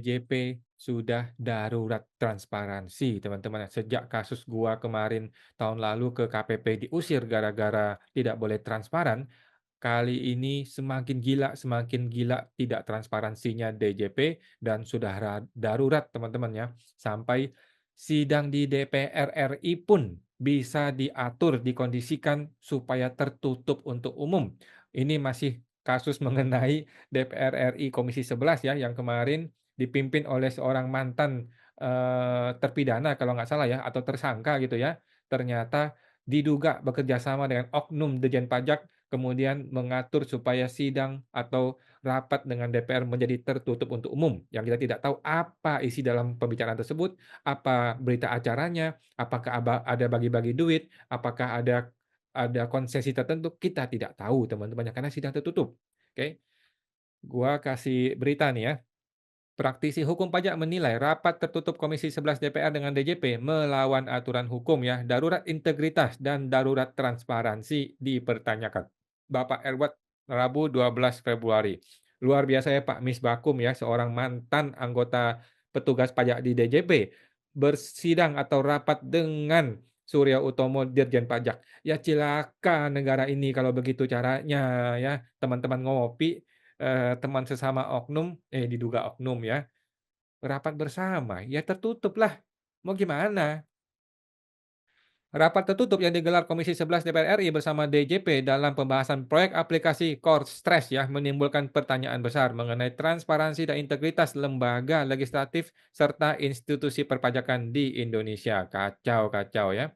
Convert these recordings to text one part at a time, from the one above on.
DJP sudah darurat transparansi, teman-teman. Sejak kasus gua kemarin tahun lalu ke KPP diusir gara-gara tidak boleh transparan, kali ini semakin gila tidak transparansinya DJP dan sudah darurat, teman-teman ya. Sampai sidang di DPR RI pun bisa diatur, dikondisikan supaya tertutup untuk umum. Ini masih kasus mengenai DPR RI Komisi 11 ya, yang kemarin dipimpin oleh seorang mantan, terpidana kalau nggak salah ya, atau tersangka gitu ya. Ternyata diduga bekerja sama dengan oknum Ditjen Pajak, kemudian mengatur supaya sidang atau rapat dengan DPR menjadi tertutup untuk umum, yang kita tidak tahu apa isi dalam pembicaraan tersebut, apa berita acaranya, apakah ada bagi-bagi duit, apakah ada konsesi tertentu, kita tidak tahu teman-teman ya, karena sidang tertutup. Oke, gua kasih berita nih ya. Praktisi hukum pajak menilai rapat tertutup Komisi 11 DPR dengan DJP melawan aturan hukum ya, darurat integritas dan darurat transparansi dipertanyakan. Bapak Erwat, Rabu 12 Februari. Luar biasa ya Pak Misbakum ya, seorang mantan anggota petugas pajak di DJP, bersidang atau rapat dengan Surya Utomo Dirjen Pajak. Ya cilaka negara ini kalau begitu caranya ya, teman-teman ngopi teman sesama oknum, diduga oknum ya, rapat bersama, ya tertutuplah, mau gimana? Rapat tertutup yang digelar Komisi 11 DPR RI bersama DJP dalam pembahasan proyek aplikasi Korstress ya, menimbulkan pertanyaan besar mengenai transparansi dan integritas lembaga legislatif serta institusi perpajakan di Indonesia. Kacau kacau ya.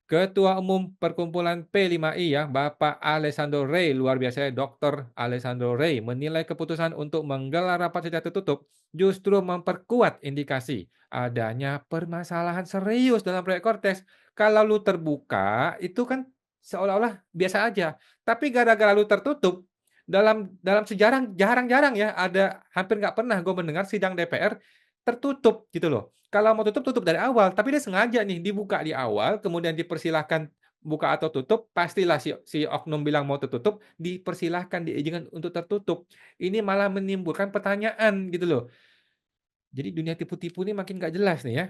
Ketua Umum Perkumpulan P5I ya, Bapak Alessandro Rey, luar biasa ya, Dr. Alessandro Rey, menilai keputusan untuk menggelar rapat secara tertutup justru memperkuat indikasi adanya permasalahan serius dalam proyek Kortes. Kalau lu terbuka, itu kan seolah-olah biasa aja. Tapi gara-gara lu tertutup, dalam sejarah jarang-jarang ya, ada hampir nggak pernah gue mendengar sidang DPR tertutup gitu loh. Kalau mau tutup, tutup dari awal, tapi dia sengaja nih dibuka di awal, kemudian dipersilahkan buka atau tutup, pastilah si oknum bilang mau tertutup, dipersilahkan, diizinkan untuk tertutup. Ini malah menimbulkan pertanyaan gitu loh. Jadi dunia tipu-tipu ini makin nggak jelas nih ya.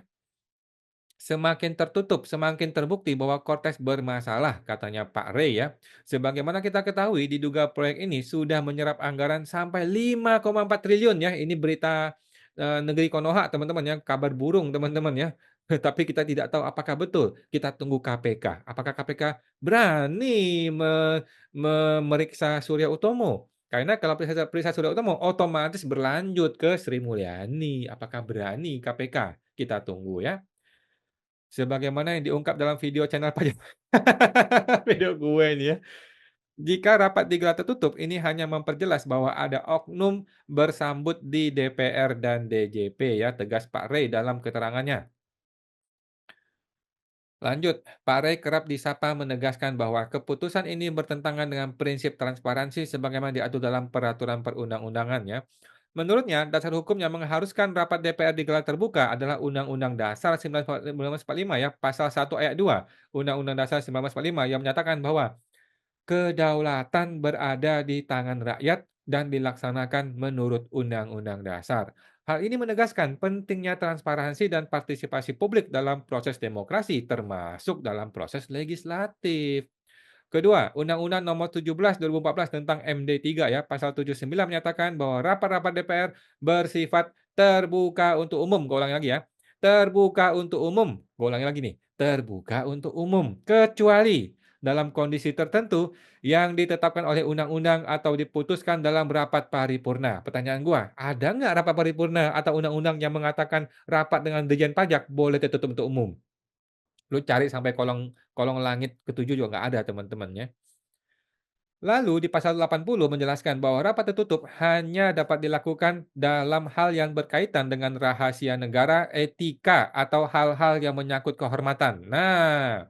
Semakin tertutup, semakin terbukti bahwa Kortes bermasalah, katanya Pak Rey ya. Sebagaimana kita ketahui, diduga proyek ini sudah menyerap anggaran sampai 5,4 triliun ya. Ini berita negeri Konoha, teman-teman ya, kabar burung teman-teman ya. Tapi kita tidak tahu apakah betul. Kita tunggu KPK. Apakah KPK berani memeriksa Surya Utomo? Karena kalau periksa Surya Utomo, otomatis berlanjut ke Sri Mulyani. Apakah berani KPK? Kita tunggu ya. Sebagaimana yang diungkap dalam video channel pajak video gue ini ya. Jika rapat digelar tertutup, ini hanya memperjelas bahwa ada oknum bersambut di DPR dan DJP ya, tegas Pak Rey dalam keterangannya. Lanjut, Pak Rey kerap disapa menegaskan bahwa keputusan ini bertentangan dengan prinsip transparansi sebagaimana diatur dalam peraturan perundang-undangan ya. Menurutnya, dasar hukum yang mengharuskan rapat DPR digelar terbuka adalah Undang-Undang Dasar 1945 ya, pasal 1 ayat 2. Undang-Undang Dasar 1945 yang menyatakan bahwa kedaulatan berada di tangan rakyat dan dilaksanakan menurut Undang-Undang Dasar. Hal ini menegaskan pentingnya transparansi dan partisipasi publik dalam proses demokrasi, termasuk dalam proses legislatif. Kedua, Undang-Undang Nomor 17 2014 tentang MD3 ya, pasal 79 menyatakan bahwa rapat-rapat DPR bersifat terbuka untuk umum. Gue ulangi lagi ya. Terbuka untuk umum. Gue ulangi lagi nih. Terbuka untuk umum. Kecuali dalam kondisi tertentu yang ditetapkan oleh undang-undang atau diputuskan dalam rapat paripurna. Pertanyaan gua, ada nggak rapat paripurna atau undang-undang yang mengatakan rapat dengan Dirjen Pajak boleh tertutup untuk umum? Lu cari sampai kolong kolong langit ketujuh juga nggak ada teman-teman ya. Lalu di pasal 80 menjelaskan bahwa rapat tertutup hanya dapat dilakukan dalam hal yang berkaitan dengan rahasia negara, etika, atau hal-hal yang menyangkut kehormatan. Nah,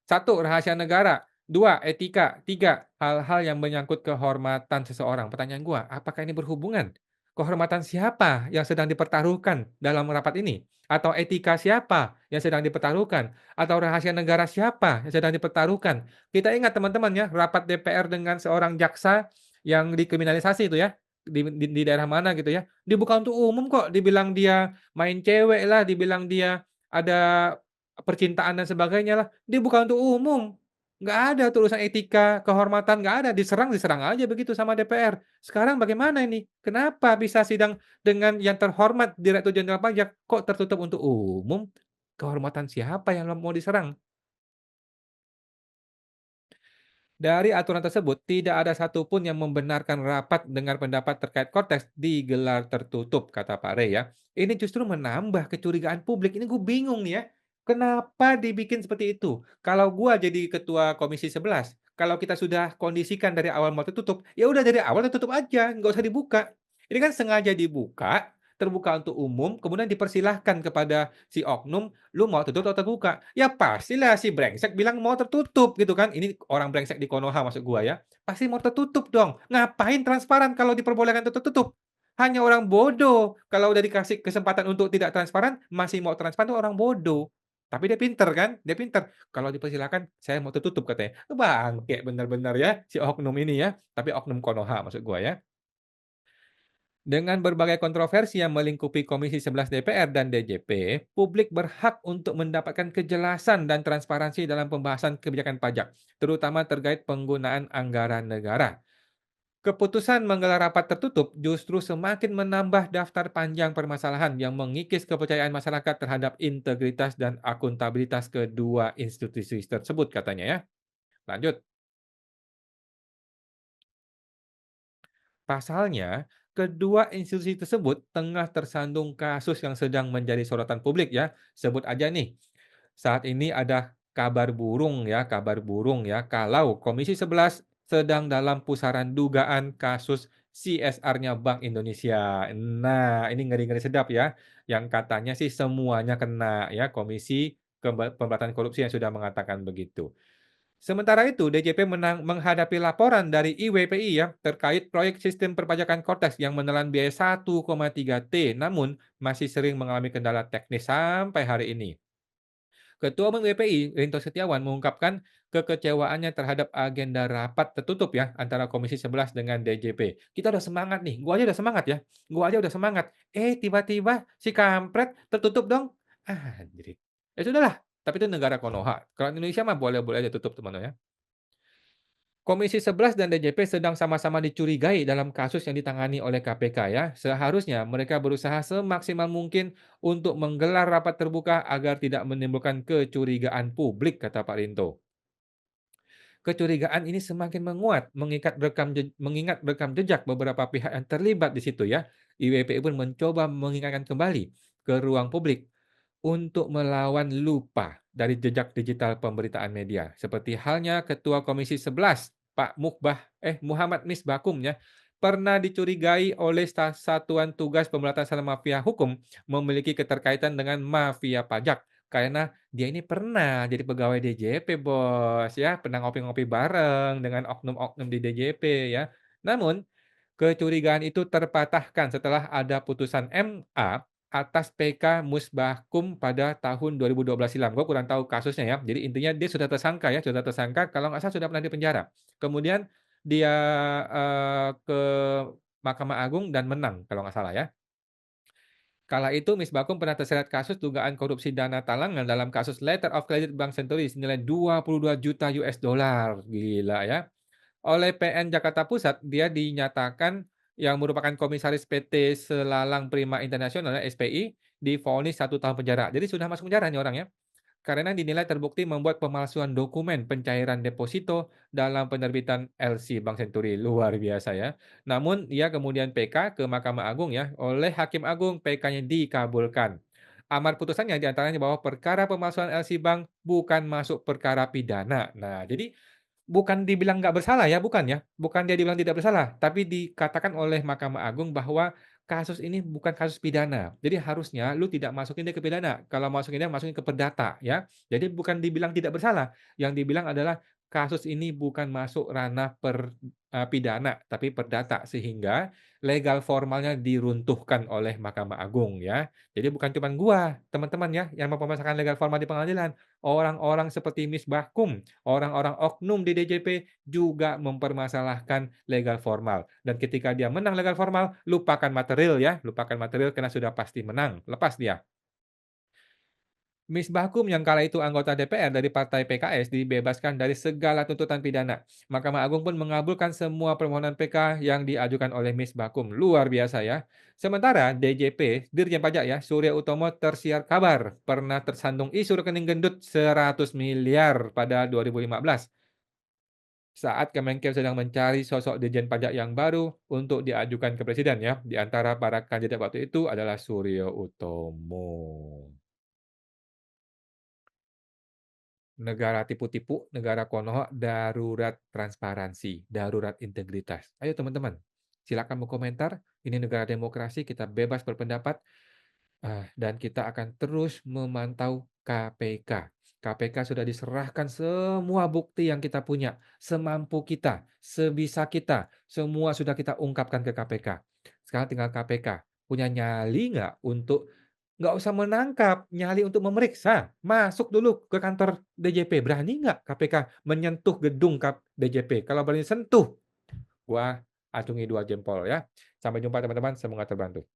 satu, rahasia negara. Dua, etika. Tiga, hal-hal yang menyangkut kehormatan seseorang. Pertanyaan gua, apakah ini berhubungan? Kehormatan siapa yang sedang dipertaruhkan dalam rapat ini? Atau etika siapa yang sedang dipertaruhkan? Atau rahasia negara siapa yang sedang dipertaruhkan? Kita ingat teman-teman ya, rapat DPR dengan seorang jaksa yang dikriminalisasi itu ya. di daerah mana gitu ya, dibuka untuk umum kok, dibilang dia main cewek lah, dibilang dia ada percintaan dan sebagainya lah, dibuka untuk umum. Nggak ada tuh urusan etika, kehormatan, nggak ada, diserang diserang aja begitu sama DPR. Sekarang bagaimana ini? Kenapa bisa sidang dengan yang terhormat Direktur Jenderal Pajak, kok tertutup untuk umum? Kehormatan siapa yang mau diserang? Dari aturan tersebut, tidak ada satupun yang membenarkan rapat dengar pendapat terkait konteks digelar tertutup, kata Pak Rey ya. Ini justru menambah kecurigaan publik. Ini gue bingung nih ya. Kenapa dibikin seperti itu? Kalau gua jadi ketua Komisi 11, kalau kita sudah kondisikan dari awal mau tertutup, ya udah dari awal tertutup aja, nggak usah dibuka. Ini kan sengaja dibuka, terbuka untuk umum, kemudian dipersilahkan kepada si oknum, "Lu mau tertutup atau terbuka?" Ya pastilah si brengsek bilang mau tertutup gitu kan. Ini orang brengsek di Konoha maksud gua ya. Pasti mau tertutup dong. Ngapain transparan kalau diperbolehkan untuk tertutup? Hanya orang bodoh kalau udah dikasih kesempatan untuk tidak transparan, masih mau transparan tuh orang bodoh. Tapi dia pinter kan, dia pinter. Kalau dipersilakan, "Saya mau tertutup," katanya. Bangke bener-bener ya si oknum ini ya, tapi oknum Konoha maksud gua ya. Dengan berbagai kontroversi yang melingkupi Komisi 11 DPR dan DJP, publik berhak untuk mendapatkan kejelasan dan transparansi dalam pembahasan kebijakan pajak, terutama terkait penggunaan anggaran negara. Keputusan menggelar rapat tertutup justru semakin menambah daftar panjang permasalahan yang mengikis kepercayaan masyarakat terhadap integritas dan akuntabilitas kedua institusi tersebut, katanya ya. Lanjut. Pasalnya, kedua institusi tersebut tengah tersandung kasus yang sedang menjadi sorotan publik ya. Sebut aja nih, saat ini ada kabar burung ya, kalau Komisi 11 sedang dalam pusaran dugaan kasus CSR-nya Bank Indonesia. Nah, ini ngeri-ngeri sedap ya, yang katanya sih semuanya kena ya, Komisi Pemberantasan Korupsi yang sudah mengatakan begitu. Sementara itu, DJP menghadapi laporan dari IWPI ya terkait proyek sistem perpajakan Kortes yang menelan biaya 1,3 T, namun masih sering mengalami kendala teknis sampai hari ini. Ketua Umum IWPI, Rinto Setiawan, mengungkapkan kekecewaannya terhadap agenda rapat tertutup ya antara Komisi 11 dengan DJP. Kita udah semangat nih, gua aja udah semangat ya, gua aja udah semangat. Tiba-tiba si kampret tertutup dong. Anjrit. Ya sudahlah, tapi itu negara Konoha. Kalau Indonesia mah boleh-boleh aja tutup teman ya. Komisi 11 dan DJP sedang sama-sama dicurigai dalam kasus yang ditangani oleh KPK ya. Seharusnya mereka berusaha semaksimal mungkin untuk menggelar rapat terbuka agar tidak menimbulkan kecurigaan publik, kata Pak Rinto. Kecurigaan ini semakin menguat mengingat rekam jejak beberapa pihak yang terlibat di situ ya. IWPI pun mencoba mengingatkan kembali ke ruang publik untuk melawan lupa dari jejak digital pemberitaan media. Seperti halnya Ketua Komisi 11, Pak Muhammad Misbakum ya, pernah dicurigai oleh Satuan Tugas Pemberantasan Mafia Hukum memiliki keterkaitan dengan mafia pajak. Karena dia ini pernah jadi pegawai DJP Bos ya, pernah ngopi-ngopi bareng dengan oknum-oknum di DJP ya. Namun kecurigaan itu terpatahkan setelah ada putusan MA atas PK Musbahkum pada tahun 2012 silam. Gue kurang tahu kasusnya ya. Jadi intinya dia sudah tersangka ya, sudah tersangka kalau nggak salah sudah pernah dipenjara. Kemudian dia, ke Mahkamah Agung dan menang kalau nggak salah ya. Kala itu Misbahkum pernah terseret kasus dugaan korupsi dana talangan dalam kasus Letter of Credit Bank Senturi senilai 22 juta US dollar. Gila ya. Oleh PN Jakarta Pusat, dia dinyatakan yang merupakan komisaris PT Selalang Prima Internasional (SPI) divonis 1 tahun penjara. Jadi sudah masuk penjara nih orang ya. Karena dinilai terbukti membuat pemalsuan dokumen pencairan deposito dalam penerbitan LC Bank Senturi. Luar biasa ya. Namun ia kemudian PK ke Mahkamah Agung ya. Oleh Hakim Agung, PK-nya dikabulkan. Amar putusannya diantaranya bahwa perkara pemalsuan LC Bank bukan masuk perkara pidana. Nah, jadi bukan dibilang nggak bersalah ya, bukan ya. Bukan dia dibilang tidak bersalah, tapi dikatakan oleh Mahkamah Agung bahwa kasus ini bukan kasus pidana. Jadi harusnya lu tidak masukin dia ke pidana. Kalau masukin dia, masukin ke perdata ya. Jadi bukan dibilang tidak bersalah, yang dibilang adalah kasus ini bukan masuk ranah pidana, tapi perdata, sehingga legal formalnya diruntuhkan oleh Mahkamah Agung ya. Jadi bukan cuman gua, teman-teman ya, yang mempermasalahkan legal formal di pengadilan. Orang-orang seperti Misbahkum, orang-orang oknum di DJP juga mempermasalahkan legal formal. Dan ketika dia menang legal formal, lupakan material ya, lupakan material karena sudah pasti menang, lepas dia. Misbahkum yang kala itu anggota DPR dari partai PKS dibebaskan dari segala tuntutan pidana. Mahkamah Agung pun mengabulkan semua permohonan PK yang diajukan oleh Misbahkum. Luar biasa ya. Sementara DJP, Dirjen Pajak ya, Surya Utomo tersiar kabar pernah tersandung isu rekening gendut 100 miliar pada 2015 saat Kemenkeu sedang mencari sosok Dirjen Pajak yang baru untuk diajukan ke presiden ya. Di antara para kandidat waktu itu adalah Surya Utomo. Negara tipu-tipu, negara konoha, darurat transparansi, darurat integritas. Ayo teman-teman, silakan berkomentar. Ini negara demokrasi, kita bebas berpendapat, dan kita akan terus memantau KPK. KPK sudah diserahkan semua bukti yang kita punya, semampu kita, sebisa kita, semua sudah kita ungkapkan ke KPK. Sekarang tinggal KPK, punya nyali nggak untuk nggak usah menangkap, nyali untuk memeriksa. Masuk dulu ke kantor DJP, berani nggak KPK menyentuh gedung DJP? Kalau berani sentuh, gua acungi 2 jempol ya. Sampai jumpa teman-teman, semoga terbantu.